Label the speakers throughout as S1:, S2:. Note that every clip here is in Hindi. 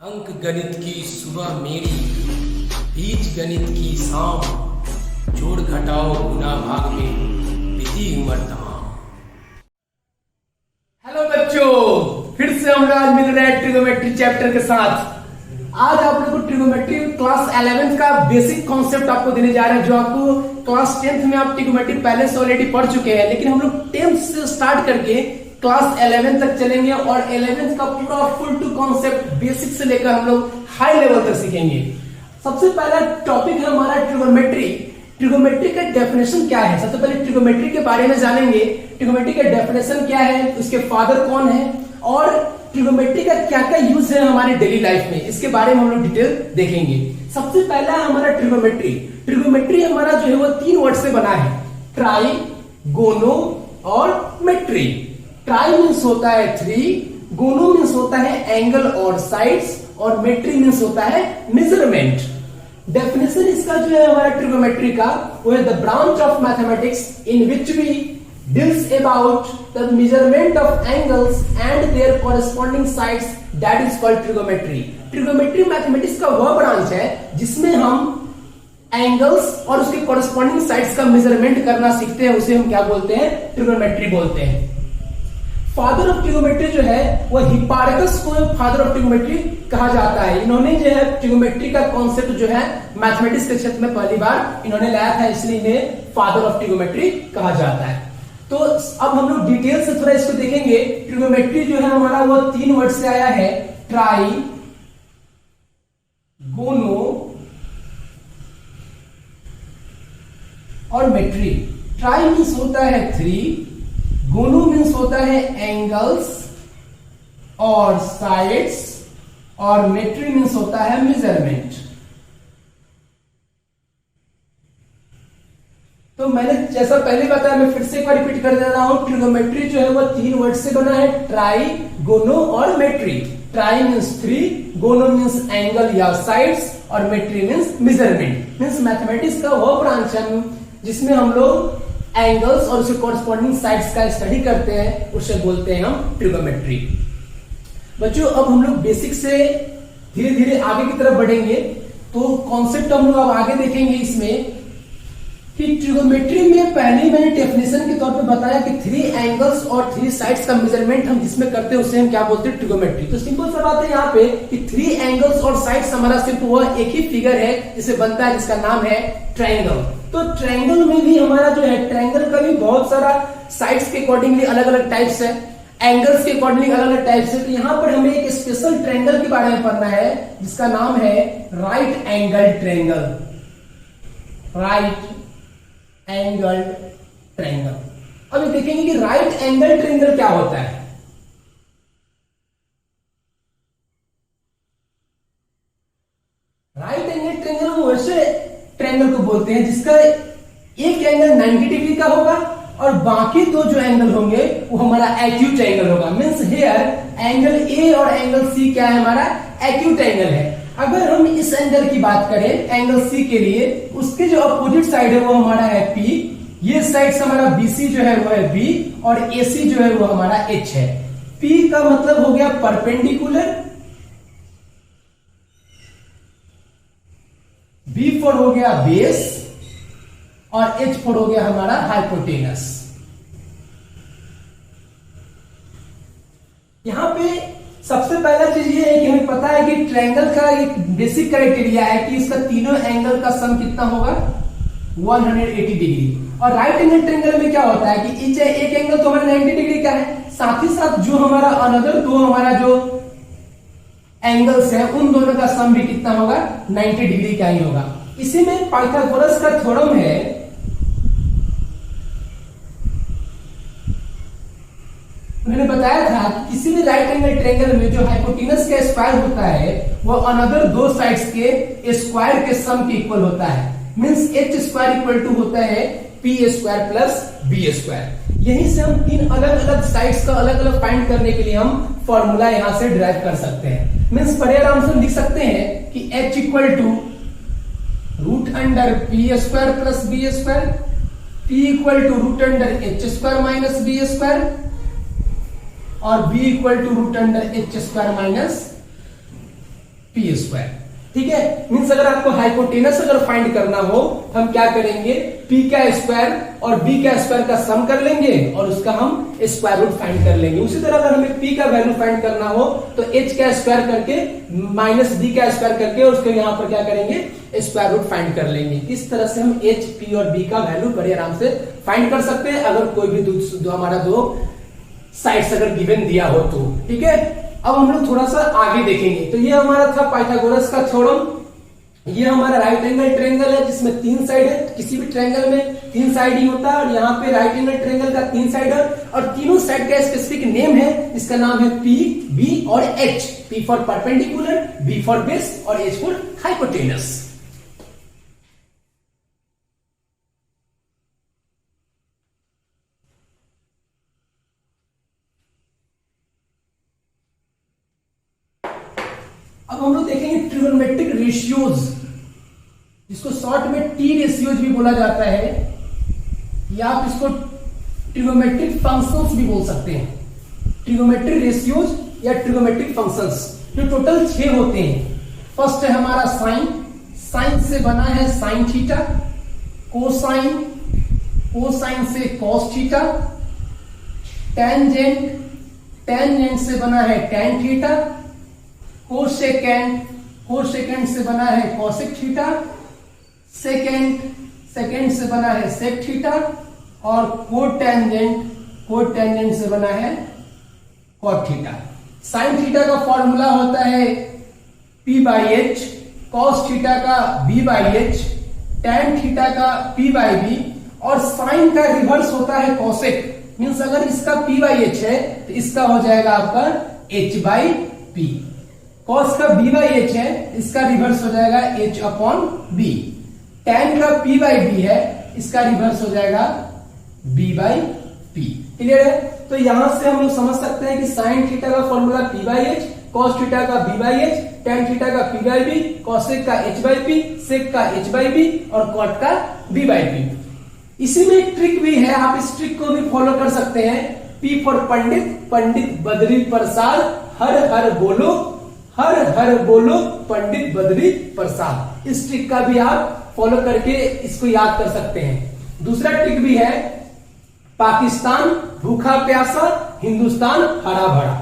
S1: अंक गणित की सुबह मेरी, बीज गणित की शाम, जोड़ घटाओ गुना भाग में बीती उम्र तमाम। हेलो बच्चों, फिर से हम आज मिल रहे हैं ट्रिगोमेट्री चैप्टर के साथ। आज आप लोगों को ट्रिगोमेट्री क्लास 11th का बेसिक कॉन्सेप्ट आपको देने जा रहे हैं, जो आपको क्लास 10th में आप ट्रिगोमेट्री पहले से ऑलरेडी पढ़ चुके हैं, लेकिन हम लोग 10th से स्टार्ट करके क्लास 11 तक चलेंगे और 11th का पूरा फुल टू कॉन्सेप्ट बेसिक से लेकर हम लोग हाई लेवल तक सीखेंगे। सबसे पहला टॉपिक है हमारा ट्रिगोमेट्री। ट्रिगोमेट्री का डेफिनेशन क्या है? सबसे पहले ट्रिगोमेट्री के बारे में जानेंगे। ट्रिगोमेट्री का डेफिनेशन क्या है, उसके फादर कौन है और ट्रिगोमेट्री का क्या क्या यूज है हमारे डेली लाइफ में, इसके बारे में हम लोग डिटेल देखेंगे। सबसे पहला है हमारा ट्रिगोमेट्री। ट्रिगोमेट्री हमारा जो है वो 3 वर्ड से बना है, ट्राई, गोनो और मेट्री। ट्राई मीन्स होता है 3, गोनो मीन्स होता है एंगल और साइड्स, और मेट्री मीन्स होता है मेजरमेंट। डेफिनेशन इसका जो है हमारा ट्रिगोमेट्री का, वो है the branch of mathematics in which we deals about the measurement of angles and their corresponding sides, that is called trigonometry. Trigonometry mathematics का वह ब्रांच है जिसमें हम एंगल्स और उसके कॉरेस्पॉन्डिंग साइड्स का मेजरमेंट करना सीखते हैं, उसे हम क्या बोलते हैं? ट्रिगोमेट्री बोलते हैं। फादर ऑफ ट्रिगोमेट्री जो है वो हिप्पारकस को फादर ऑफ ट्रिगोमेट्री कहा जाता है। इन्होंने जो है ट्रिगोमेट्री का कॉन्सेप्ट जो है मैथमेटिक्स के क्षेत्र में पहली बार इन्होंने लाया था, इसलिए इन्हें फादर ऑफ ट्रिगोमेट्री कहा जाता है। तो अब हम लोग डिटेल से थोड़ा इसको देखेंगे। ट्रिगोमेट्री जो है हमारा वो 3 वर्ड से आया है, ट्राई, गोनो और मेट्री। ट्राई मीन्स होता है 3, गोनो मीन्स होता है एंगल्स और साइड्स, और मेट्री मीन्स होता है मेजरमेंट। तो मैंने जैसा पहले बताया, मैं फिर से एक बार रिपीट कर दे रहा हूं। ट्रिगोमेट्री जो है वो 3 वर्ड से बना है, ट्राई, गोनो और मेट्री। ट्राई मीन्स 3, गोनो मीन्स एंगल या साइड्स, और मेट्री मीन्स मेजरमेंट। मीन्स मैथमेटिक्स का वो ब्रांच है जिसमें हम लोग एंगल्स और उसके कॉरेस्पॉन्डिंग साइड्स का स्टडी करते हैं, उसे बोलते हैं हम ट्रिगोमेट्री। बच्चों, अब हम लोग बेसिक से धीरे धीरे आगे की तरफ बढ़ेंगे। तो कॉन्सेप्ट हम लोग अब आगे देखेंगे इसमें कि ट्रिगोमेट्री में पहले मैंने डेफिनेशन के तौर पे बताया कि 3 एंगल्स और 3 साइड्स का मेजरमेंट हम जिसमें करते हैं उसे हम क्या बोलते हैं? ट्रिगोमेट्री। तो सिंपल सा बात है यहाँ पे कि 3 एंगल्स और साइड्स हमारा सिर्फ वह एक ही फिगर है जिसे बनता है, जिसका नाम है ट्रायंगल। तो ट्रायंगल में भी हमारा जो है, ट्रायंगल का भी बहुत सारा साइड्स के अकॉर्डिंगली अलग अलग टाइप्स है, एंगल्स के अकॉर्डिंगली अलग अलग टाइप्स है। तो यहाँ पर हमें एक स्पेशल ट्रायंगल के बारे में पढ़ना है जिसका नाम है right angle triangle. Right angle triangle. अब देखेंगे कि राइट एंगल ट्रायंगल क्या होता है। राइट एंगल ट्रायंगल हम वैसे ट्रायंगल को बोलते हैं जिसका एक एंगल 90 डिग्री का होगा और बाकी 2 जो एंगल होंगे वो हमारा एक्यूट एंगल होगा। मींस हियर एंगल ए और एंगल सी क्या है? हमारा एक्यूट एंगल है। अगर हम इस एंगल की बात करें एंगल सी के लिए, उसके जो अपोजिट साइड है वो हमारा है पी, ये साइड से हमारा बीसी जो है वो है बी, और एसी जो है वो हमारा एच है। पी का मतलब हो गया परपेंडिकुलर, बी फॉर हो गया बेस, और एच फॉर हो गया हमारा हाइपोटेनस। यहां पे सबसे पहला चीज ये है कि हमें पता है कि ट्रायंगल का एक बेसिक क्राइटेरिया है कि इसका तीनों एंगल का सम कितना होगा? 180 डिग्री। और राइट एंगल ट्रायंगल में क्या होता है कि एक एंगल तो हमारा 90 डिग्री का है, साथ ही साथ जो हमारा अनदर 2 हमारा जो एंगल्स है उन दोनों का सम भी कितना होगा? 90 डिग्री का ही होगा। इसी में पाइथागोरस का थ्योरम है। मैंने बताया था कि किसी भी राइट एंगल ट्रायंगल में जो हाइपोटेनस का स्क्वायर होता है वो अनदर 2 साइड्स के स्क्वायर के सम के इक्वल होता है। Means H square equal to होता है P square plus B square. यहीं से हम 3 अलग अलग साइड्स का अलग अलग फाइंड करने के लिए हम फॉर्मूला यहां से डिराइव कर सकते हैं। मींस बड़े आराम से हम लिख सकते हैं कि H equal to root under P square plus B square, P equal to root under H square minus B square, और b equal to root under H square minus P square. ठीक है, मीन्स अगर आपको हाइपोटेनस अगर फाइंड करना हो हम क्या करेंगे, पी का स्क्वायर और बी का स्क्वायर का सम कर लेंगे और उसका हम स्क्वायर रूट फाइंड कर लेंगे। उसी तरह अगर हमें पी का वैल्यू फाइंड करना हो तो एच का स्क्वायर करके माइनस बी का स्क्वायर करके और उसको यहाँ पर क्या करेंगे, स्क्वायर रूट फाइंड कर लेंगे। इस तरह से हम एच, पी और बी का वैल्यू बड़े आराम से फाइंड कर सकते हैं अगर कोई भी हमारा दो साइड्स अगर गिवन दिया हो तो। ठीक है, अब हम लोग थोड़ा सा आगे देखेंगे। तो ये हमारा था पाइथागोरस का थ्योरम। ये हमारा राइट एंगल ट्रायंगल है जिसमें 3 साइड है। किसी भी ट्रायंगल में 3 साइड ही होता है और यहाँ पे राइट एंगल ट्रायंगल का 3 साइड है और तीनों साइड का स्पेसिफिक नेम है जिसका नाम है पी, बी और H. P for perpendicular, B for base और एच फॉर हाइपोटेनस। अब हम लोग देखेंगे ट्रिगोनोमेट्रिक रेशियोज, जिसको शॉर्ट में टी रेशियोज भी बोला जाता है या आप इसको ट्रिगोनोमेट्रिक फंक्शंस भी बोल सकते हैं। ट्रिगोनोमेट्रिक रेशियोज या ट्रिगोनोमेट्रिक फंक्शंस जो टोटल 6 होते हैं। फर्स्ट है हमारा साइन, साइन से बना है साइन थीटा, कोसाइन, कोसाइन से कॉस थीटा, टेंजेंट, टेंजेंट से बना है टेन थीटा, कोसेकेंड, कोसेकेंड से बना है कोसेक थीटा, सेकेंड, सेकेंड से बना है सेक थीटा और कोटेंजेंट, कोटेंजेंट से बना है कॉट थीटा। साइन थीटा का फॉर्मूला होता है P by H, cos theta का B by H, tan theta का पी बाई बी और साइन का रिवर्स होता है कोसेक। मीन्स अगर इसका पी बाई एच है तो इसका हो जाएगा आपका एच बाई पी। कॉस का बी बाई एच है, इसका रिवर्स हो जाएगा एच अपॉन बी। टेन का पी बाई बी है, इसका रिवर्स हो जाएगा बी बाई पी। क्लियर है? तो यहां से हम लोग समझ सकते हैं कि साइन थीटा का formula P by H, cos theta का B by H, tan theta का पी बाई बी, कॉसेक का एच बाई पी, सेक का एच बाई बी और कॉट का बी बाई पी। इसी में एक ट्रिक भी है, आप इस ट्रिक को भी फॉलो कर सकते हैं। पी फॉर पंडित, पंडित बद्री प्रसाद, हर हर बोलो, हर हर बोलो पंडित बद्री प्रसाद। इस ट्रिक का भी आप फॉलो करके इसको याद कर सकते हैं। दूसरा ट्रिक भी है, पाकिस्तान भूखा प्यासा, हिंदुस्तान हरा भरा।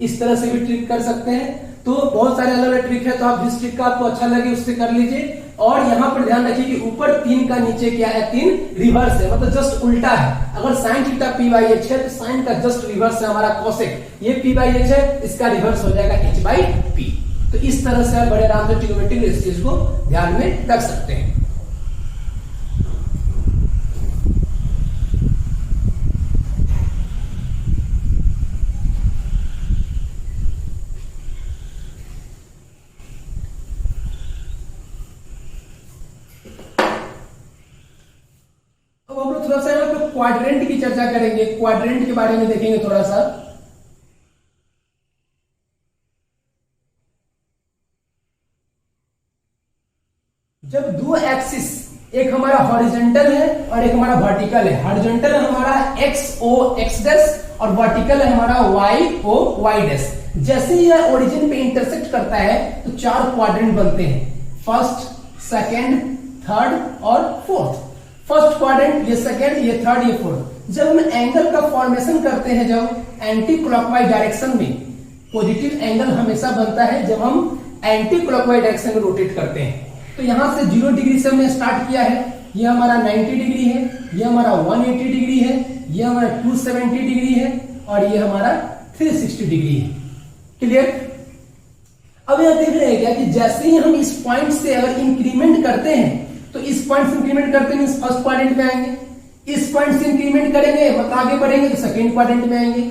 S1: इस तरह से भी ट्रिक कर सकते हैं। तो बहुत सारे अलग अलग ट्रिक है, तो आप जिस ट्रिक का आपको अच्छा लगे उससे कर लीजिए। और यहां पर ध्यान रखिए कि ऊपर 3 का नीचे क्या है, 3 रिवर्स है, मतलब जस्ट उल्टा है। अगर sine theta P by H है तो साइन का जस्ट रिवर्स है हमारा कोसेक। ये पी बाई एच है, इसका रिवर्स हो जाएगा एच बाई पी। तो इस तरह से आप बड़े आराम से ट्रिगोनोमेट्रिक रेशियोज को ध्यान में रख सकते हैं। क्वाड्रेंट की चर्चा करेंगे, क्वाड्रेंट के बारे में देखेंगे थोड़ा सा। जब 2 एक्सिस, एक हमारा हॉरिजॉन्टल है और एक हमारा वर्टिकल है। हॉरिजॉन्टल हमारा एक्स ओ एक्स डैश और वर्टिकल है हमारा वाई ओ वाई डैश। जैसे ही यह ओरिजिन पे इंटरसेक्ट करता है तो 4 क्वाड्रेंट बनते हैं, फर्स्ट, सेकेंड, थर्ड और फोर्थ। फर्स्ट क्वाड्रेंट, ये सेकेंड, ये थर्ड, ये फोर्थ। जब हम एंगल का फॉर्मेशन करते हैं, जब एंटी क्लॉकवाइज डायरेक्शन में, पॉजिटिव एंगल हमेशा बनता है जब हम एंटी क्लॉकवाइज डायरेक्शन में रोटेट करते हैं। तो यहां से 0 डिग्री से हमने स्टार्ट किया है, ये हमारा 90 डिग्री है, ये हमारा 180 डिग्री है, ये हमारा 270 डिग्री है और ये हमारा 360 डिग्री है। क्लियर? अब यहां देख रहे हैं क्या कि जैसे ही हम इस पॉइंट से अगर इंक्रीमेंट करते हैं तो इस पॉइंट से इंक्रीमेंट करते हैं फर्स्ट क्वाड्रेंट में आएंगे, इस पॉइंट से इंक्रीमेंट करेंगे मतलब आगे बढ़ेंगे तो सेकेंड क्वाड्रेंट में आएंगे,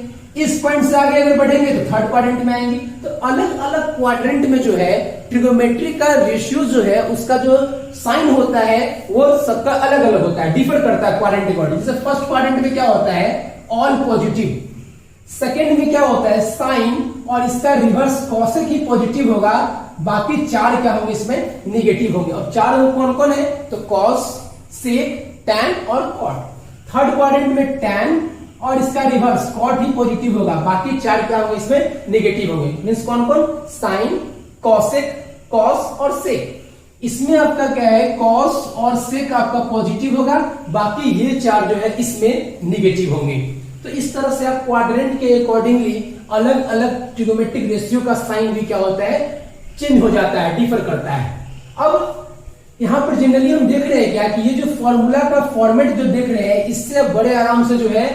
S1: इस पॉइंट से आगे अगर बढ़ेंगे तो थर्ड क्वाड्रेंट में आएंगे। तो अलग अलग क्वाड्रेंट में जो है ट्रिगोनोमेट्री का रेशियो जो है उसका जो साइन होता है वो सबका अलग अलग होता है, डिफर करता है क्वाड्रेंट अकॉर्डिंग। जैसे फर्स्ट क्वाड्रेंट में क्या होता है, ऑल पॉजिटिव। सेकेंड में क्या होता है, साइन और इसका रिवर्स कॉसेक ही पॉजिटिव होगा, बाकी 4 क्या होंगे इसमें नेगेटिव होंगे। और 4 कौन कौन है, तो कॉस, सेक, टैन और कॉट। थर्ड क्वाड्रेंट में टैन और इसका रिवर्स कॉट ही पॉजिटिव होगा, बाकी 4 क्या होंगे इसमें नेगेटिव होंगे। मींस कौन कौन, साइन, कॉसेक, कॉस और सेक। इसमें आपका क्या है, कॉस और सेक आपका पॉजिटिव होगा, बाकी ये चार जो है इसमें निगेटिव होंगे। तो इस तरह से आप क्वाड्रेंट के अकॉर्डिंगली अलग अलग ट्रिगोमेट्रिक रेशियो का साइन भी क्या होता है, चेंज हो जाता है, डिफर करता है। अब यहां पर जनरली हम देख रहे हैं क्या कि ये जो फॉर्मूला का फॉर्मेट जो देख रहे हैं, इससे बड़े आराम से जो है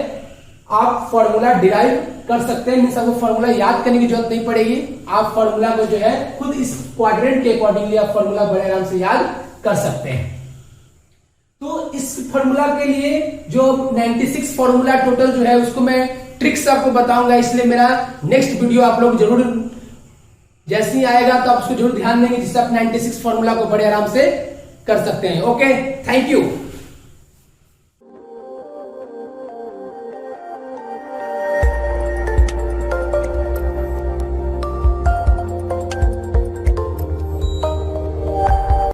S1: आप फॉर्मूला डिराइव कर सकते हैं। मींस आपको फॉर्मूला याद करने की जरूरत नहीं पड़ेगी, आप फॉर्मूला को जो है खुद इस क्वाड्रेंट के अकॉर्डिंगली आप फॉर्मूला बड़े आराम से याद कर सकते हैं। तो इस फॉर्मूला के लिए जो 96 फॉर्मूला टोटल जो है उसको मैं ट्रिक्स आपको बताऊंगा, इसलिए मेरा नेक्स्ट वीडियो आप लोग जरूर जैसे ही आएगा तो आप उसको जरूर ध्यान देंगे, जिससे आप 96 फॉर्मूला को बड़े आराम से कर सकते हैं। Okay, thank you.